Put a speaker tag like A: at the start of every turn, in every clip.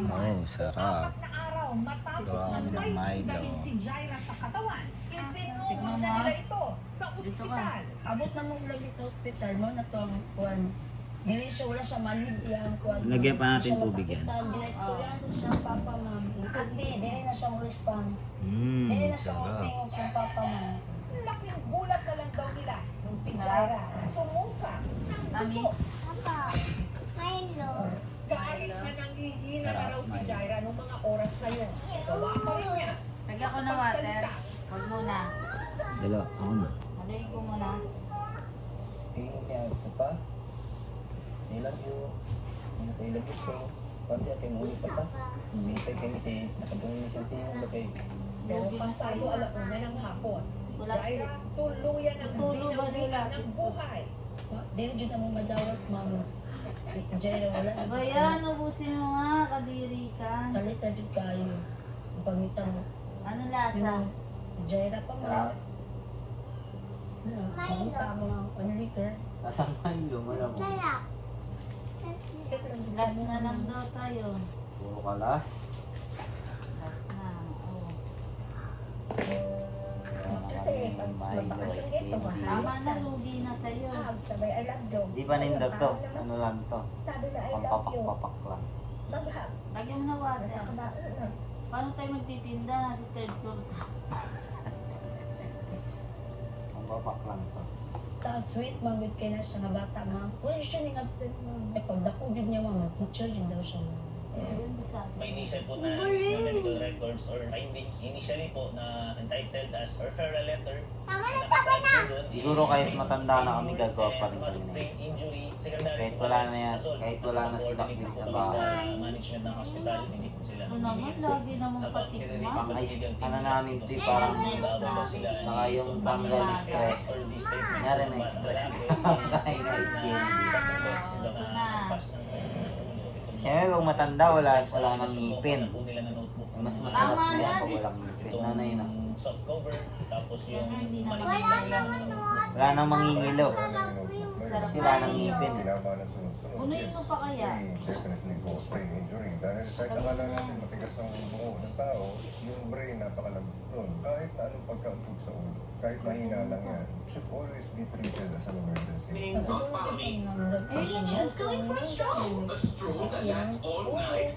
A: Oh, sarap.
B: Na araw matapos
A: Gawa
B: na
A: kami ng
B: may
A: Milo.
B: dalhin si Jaira sa katawan. Isinuha
C: Tignan mo,
B: na
C: ah.
B: nila ito sa
C: Dito ka.
B: ospital.
C: Abot na mo lagi sa ospital mo na to ang kuwan. Dili siya wala siya manhid iyang kuwan.
A: Lagyan pa natin tubig yan.
C: Direktorya siya papa ma'am. Ate, dili na siya mo respond.
A: Mmm,
C: Dili na siya mo
A: sarap.
C: tingog sa papa ma'am.
B: Laking gulat na lang daw nila nung si Jaira sumuka ng
C: Amis.
B: dugo.
D: Papa, Milo.
B: Kahit na nanghihina na
A: Sarap,
B: raw si
A: Milo.
B: Jaira nung mga oras na yun. Gawa pa rin niya.
C: Lagyan ko na water. Huwag muna.
A: Dalo, ako na.
C: Haluin ko muna.
E: Tingin niya ako pa. I love you. I love you so. Pati ako yung uli pa pa. Hindi tayo kayo nakabungi siya tingin ba kayo.
B: Pero pasado alauna ng hapon, si
C: Wala.
B: Jaira tuluyan ang
C: Tulog ba nila?
B: binawin ng buhay.
C: Dili jud na mo madawat ma'am. Si Jaira wala.
F: Bayan, ubusin mo nga, kadiri ka.
C: Salita jud kayo. Ang pangita mo.
F: Ano lasa?
C: Si Jaira pa ma'am. Pangita mo ang ano liter.
E: Nasa Milo, malam mo.
D: Sarap.
F: Gas na lang daw tayo.
E: Puro kalas.
F: Gas na, oo.
B: Kasi mapakasang ito, mahal.
F: Tama na, lugi na sa'yo.
B: Sabay I love you.
E: Di pa nindot to. Ano lang to.
B: Sabi na I love you.
E: Pampapak-papak lang.
B: Maghap.
F: Lagyan mo na water.
B: Nakakabaon na.
F: Paano tayo magtitinda? Nasa third floor.
E: Pampapak lang to.
C: Ta sweet ma'am with kay na siya nga bata ma'am. Wala siya ning absent ma'am. Ay pagdako jud niya ma'am, teacher jud daw siya ma'am.
F: Yun bisa.
G: May initial po na medical records or findings initially po na entitled as referral letter.
D: Tama na.
E: Siguro kahit matanda na kami gagawa pa rin kami na
G: Brain injury, secondary
E: Kahit wala na yan, kahit wala na si Doc
G: coordinate
E: Bill
G: po
E: sa
G: kami
E: bahay.
G: sa management ng hospital, hindi po sila.
F: Ano naman, lagi namang patikma.
E: Pang ano namin di parang saka yung tanggal stress. Kunyari na stress. Kaya na skin.
F: Ito na.
E: Siyempre pag matanda wala nang ngipin. Mas masarap
F: Tama
E: siya
F: na,
E: pag walang ngipin. Nanay na.
G: Soft cover, tapos yung
F: Siyempre, hindi naman
D: Wala naman what.
E: Wala nang mangingilo.
D: Sarap yung
F: Sarap
E: Wala nang ngipin.
F: Unuin mo pa kaya?
H: Definitely cause brain injury. Dahil kahit akala natin matigas ang buo ng tao, yung brain napakalambot nun. Kahit anong pagkauntog sa ulo, kahit mahina lang yan, should always be treated as an emergency.
F: He's just going for a stroll.
I: A stroll that lasts all night.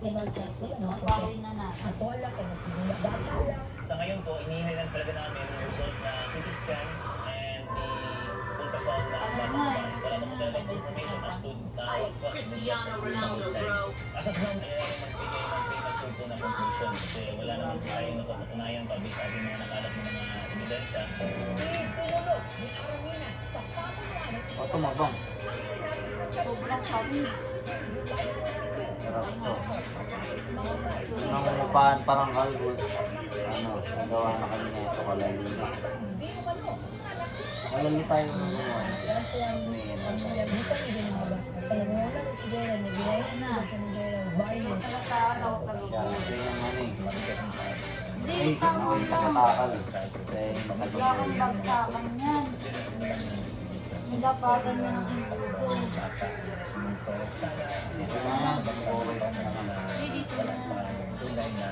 F: Bawi na na.
B: Ato wala ka na. Bata lang.
G: Sa ngayon po, inihilan talaga namin yung result na CT scan and the ultrasound na
F: Ano na,
G: wala naman talaga confirmation as to what was
I: Cristiano Ronaldo, bro.
G: As of now, mag-premature po na conclusion kasi wala naman po tayo napatunayan pa based sa ating mga nakalat ng mga ebidensya.
B: Tinulog ni Armina sa pamamaraan ng
E: O tumagbang.
F: Sobrang sabi.
E: Sarap to. Nangungupahan parang kalbot. Ano, nagawa na kami na ito kalalina. Kalali tayo ng mga.
F: Ito talaga, tawag ka
E: Siya, ito yung ano eh.
F: Hindi,
E: Ay,
F: tama
E: ako yung
F: lang.
E: nakatakal. Kasi
F: Wala kang bagsakan yan. Nilapatan mo ng puso.
E: ito na yan. Okay pa naman.
F: Hindi, dito na.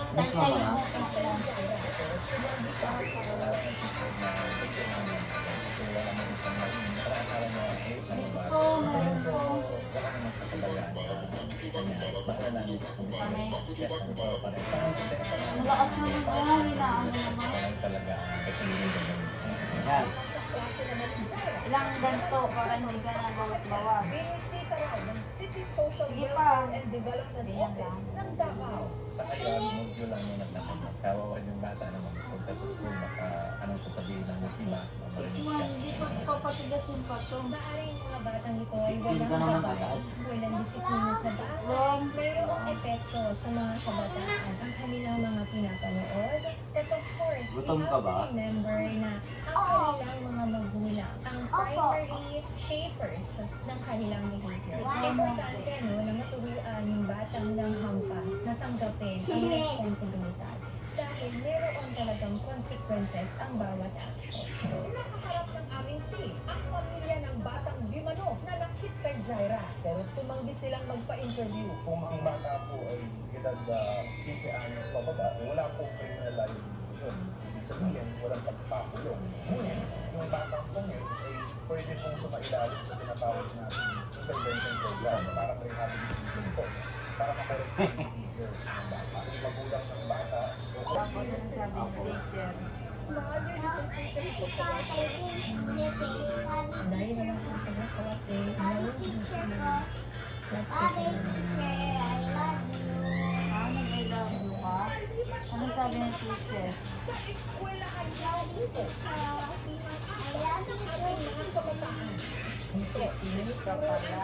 F: Tansay mo. Oo, meron po. Panis. Malakas naman ba? Hinaan mo naman.
E: Yan.
F: Ilang ganito para hindi ka na bawas-bawas.
B: Binisita raw ng City Social
F: Sige
B: Welfare
F: pa.
B: and Development
F: Ayan
B: Office
F: lang.
B: ng Davao.
J: Sa kaya, move lang muna sa kanya. Kawawa yung bata naman. Pagka sa school, baka anong sasabihin ng iba, marinig siya.
F: Hindi pa papatigasin pa to.
K: Maaaring mga batang ito ay
E: Hindi
K: walang
E: ka naman
K: gabay,
E: kakaad.
K: walang disiplina sa bahay, mayroong epekto sa mga kabataan ang kanilang mga pinapanood. But of course,
E: Gutom
K: we
E: ka
K: have
E: ba?
K: to remember na ang kanilang mga magulang ang primary shapers ng kanilang behavior. Importante na maturuan yung batang ng hampas na tanggapin ang responsibilidad dahil mayroon talagang consequences ang bawat action.
B: Nakaharap ng aming team ang Jaira, pero tumanggi silang magpa-interview.
E: Kung ang bata po ay edad 15 anyos pababa, wala pong criminal liability yun. Ibig sabihin, walang pagpapakulong. Ngunit, yung batang pong yun ay pwede pong sumailalim sa tinatawag natin intervention program, parang rehabilitation po. Para makorek yung behavior ng bata. Yung magulang ng bata,
F: Tapos ano sabi ng teacher?
D: Tatay ko,
C: Dahil naman sa pinakawate,
D: sabi teacher ko, sabi teacher, I love you.
F: Ah, nag-I love you ka? Ano sabi ng teacher?
B: Sa eskwelahan
D: I love you, teacher. I love you,
B: ating mga kabataan. Ito,
F: Init ka pala.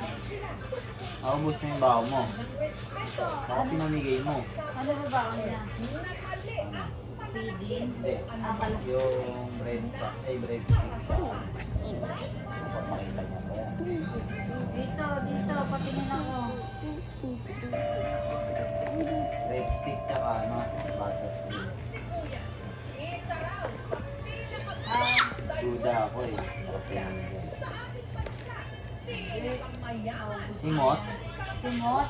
A: Naubos mo yung baho mo.
B: ng respeto,
A: Saka pinamigay mo.
F: Ano ba ba niya?
B: nakali at
F: Feeding?
A: Hindi.
F: Akala
A: Yung bread pa. Ay, bread stick pa. Kapag makita niya ba yan?
F: Dito, dito, patingin ako.
A: Bread stick tsaka ano, butter.
B: isa raw sa
F: Ah,
A: Duda ako eh. Kasi ano yan.
B: sa ating bansa. Pinakamayaman.
A: Simot?
F: Simot?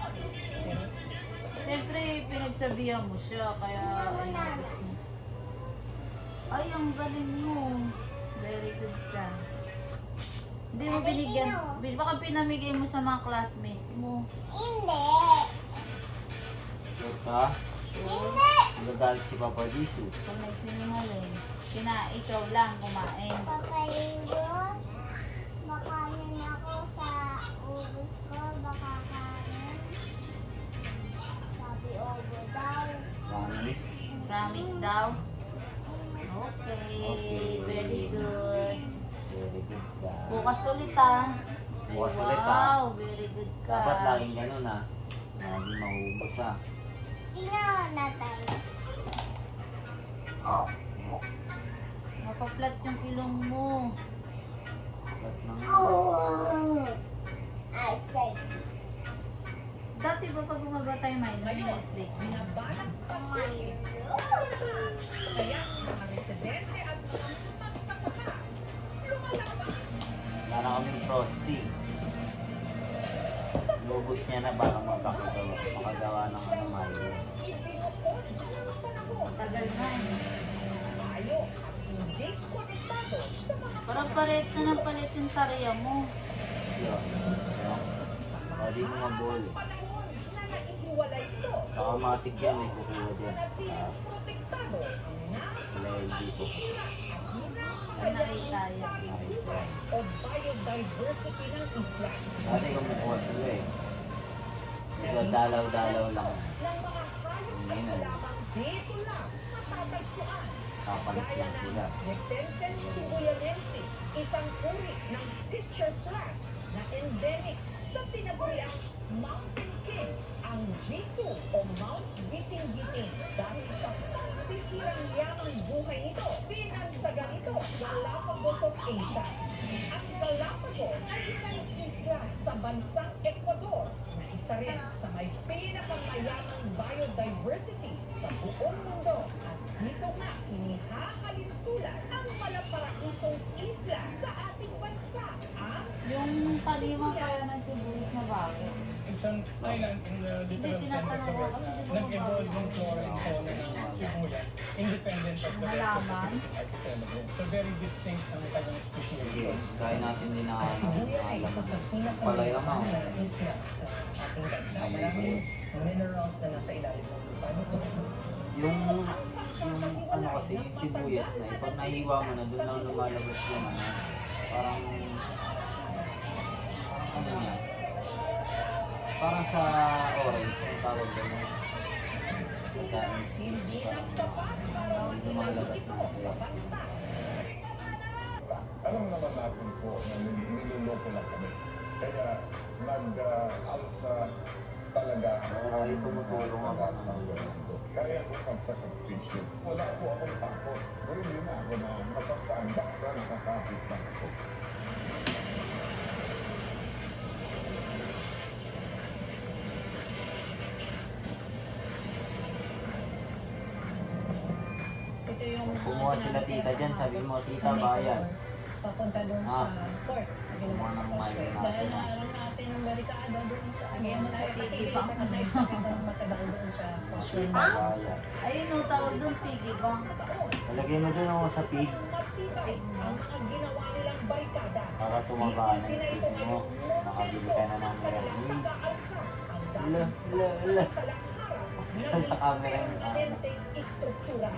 F: Siyempre, pinagsabihan mo siya, kaya inubos mo. Ay, ang galing mo. Very good ka. Hindi mo binigyan, baka pinamigay mo sa mga classmate mo.
D: Hindi.
A: Sure ka?
D: Hindi.
A: Magagalit si Papa Jesus.
F: Pag nagsinungaling, ikaw lang kumain.
D: Papayos, baka nun ako sa ubus ko, baka kanin. Sabi obo daw.
A: Promise?
F: Promise daw? Okay, very good.
A: Very good ka.
F: Bukas ulit ah. Ay,
A: Bukas ulit, ah.
F: wow, very good ka.
A: Dapat laging ganun ah. Laging mahubos ah.
D: Tingnan natin.
F: Mapaplat yung ilong mo.
A: Ba't nang...
D: I say,
F: Dati ba pag gumagawa tayo may mistake?
B: Binabanat pa
D: oh my God.
B: kaya ang mga residente at mga magsasaka lumalaban.
A: Wala na kaming frosty. Lubos niya na baka makagawa ng ano mayo.
B: Ibinukod ang panahon.
F: Tagal na eh.
B: Tayo at hindi konektado sa mga
F: Parang palit na ng palit yung tarya mo.
A: Yun. O di mo mabol.
B: panahon na naihiwalay ito.
A: Baka matig yan may kukuha dyan.
B: Nanatiling protektado ang
A: Wala hindi ko.
F: Ang nakita yan.
B: o biodiversity ng isla
A: Dati kumukuha sila eh. Nagdalaw-dalaw lang.
B: ng mga hayop na
A: Ngayon,
B: lamang dito lang matatagpuan.
A: kapalit
B: Gaya
A: lang
B: ng
A: sila.
B: Nectensis tubuyanensis, isang uri ng pitcher plant na endemic sa tinaguriang Mountain King, ang G2 o Mount Giting-Giting. Dahil sa pambihirang yamang buhay nito, pinansagan ito Galapagos of Asia. Ang Galapagos ay isang isla sa bansang Ecuador na isa rin sa may pinakamayamang biodiversity sa buong mundo. At dito nga inihahalintulad ang malaparaisong isla sa ating bansa. Ang
F: Yung paliwa kaya ng sibuyas na bago.
E: It's an island in the literal
F: Hindi,
E: sense of
F: tinatanong
E: the
F: ko
E: word.
F: kasi di ba
E: Nag-evolve
F: mabago?
E: yung flora and fauna ng Sibuyas, independent of the rest of the
F: Halaman?
E: Philippine archipelago. So very distinct ang kanyang
A: Sige,
E: species.
A: kaya natin din na
E: Ang Sibuyas ay isa sa
A: Palayama.
E: pinakamayamang isla sa ating bansa. Maraming minerals na nasa ilalim ng lupa nito.
A: Yung ano kasi, yung sibuyas na, pag nahiwa mo na, doon lang lumalabas yung ano, parang ano niya, parang sa orange, yung tawag doon, pagkain seeds, parang lumalabas na kaya.
H: Alam naman natin po na niloloko lang kami. Kaya nag-alsa talaga
A: Ay, tumutulong ako.
H: sa ganito. Kaya po magsakripisyo. Wala po akong takot. Hindi na ako na masaktan. Basta nakakapit lang ako.
F: Ito yung
A: Kumuha sila tita dyan, sabi mo, tita bayan.
K: papunta doon sa port.
A: Gumawa ng mile
K: Dahil
A: natin.
K: naaram natin ang barikada doon sa
F: Lagyan mo sa piggy bank.
K: matagal doon sa Coswell.
A: Bagaya.
F: Ayun no, tawag doon piggy bank.
A: Talagay mo dun ako sa pig
F: Pig
B: ang mga ginawa nilang barikada.
A: para tumaba na yung pig mo. Nakabili ka na ng meron. Ala, ala, ala. Sa camera yung ano.
B: Istruktura.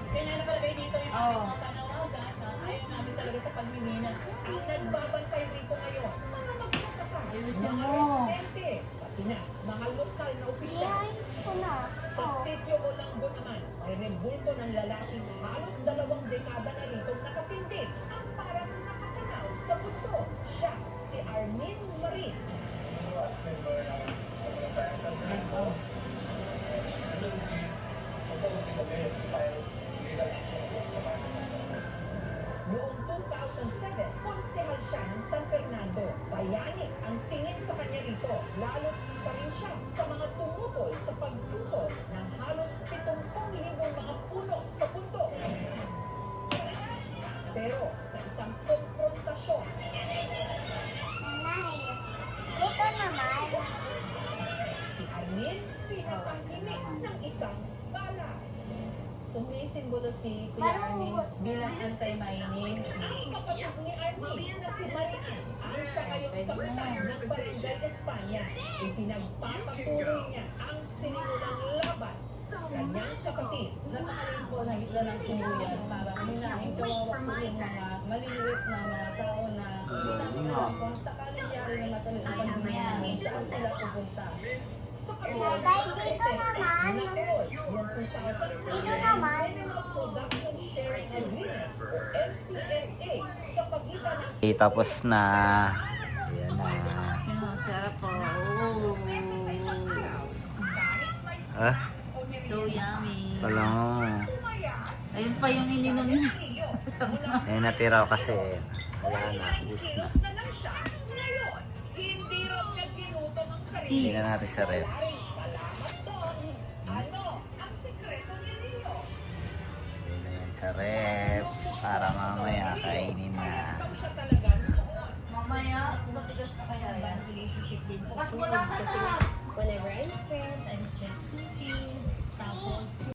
K: Kaya nakalagay dito yung
F: Oo.
K: mga panawagan na ayaw namin talaga sa pagmimina.
B: Ang nagbabantay rito ngayon, mga magsasaka,
F: Ayusin
B: mga
F: mo.
B: residente, pati na mga lokal na opisyal.
D: Iayos ko na.
B: Sa sitio Olanggo naman, may rebulto ng lalaking halos 2 dekada na rito nakatindig ang parang nakatanaw sa gusto. Siya, si Armin Marin. Noong 2007, konsehal siya ng San Fernando. Bayani ang tingin sa kanya rito, lalo't isa rin siya sa mga tumutol sa pagtutol ng halos 70,000 mga puno sa bundok. Pero sa isang konfrontasyon,
D: Nanay, dito naman.
B: si Armin pinapahimik ng isang bala.
K: Sumisimbolo si Kuya Armin bilang anti-mining.
B: Ang kapatid ni Armin na si Marian ang siya ngayong kapitan ng Barangay Espanya. Ipinagpapatuloy niya ang sinimulang laban sa kanyang kapatid.
L: Napakalin po ng isla ng Sibuyan para uminahin kawawa po yung mga maliliit na mga tao na hindi namin alam kung sakaling yari na matuloy ang pagmimina saan sila pupunta.
D: Tatay, dito naman. Dito naman.
B: Production Sharing Agreement o FPSA sa pagitan ng
A: Okay, tapos na. Ayan na.
F: Yung sarap po. Oh.
A: Ah,
F: So yummy.
A: wala mo.
F: Ayun pa yung ininom niya. Sama.
A: Ayan, natira ko kasi. Wala na, ubus na.
B: na lang siya. Ngayon, hindi raw niya ginutom ang sarili.
A: Tingnan natin sa rep.
B: Salamat doon. Ano ang sekreto ni Rio?
A: Ayan na yan sa rep. Para mamaya kainin na.
B: Ikaw siya talaga noon.
F: Mamaya, matigas na kaya yan.
K: Relationship din sa
F: Bukas mo
K: food.
F: lahat
K: Kasi
F: na.
K: whenever I'm stressed, I'm stress eating. Tapos,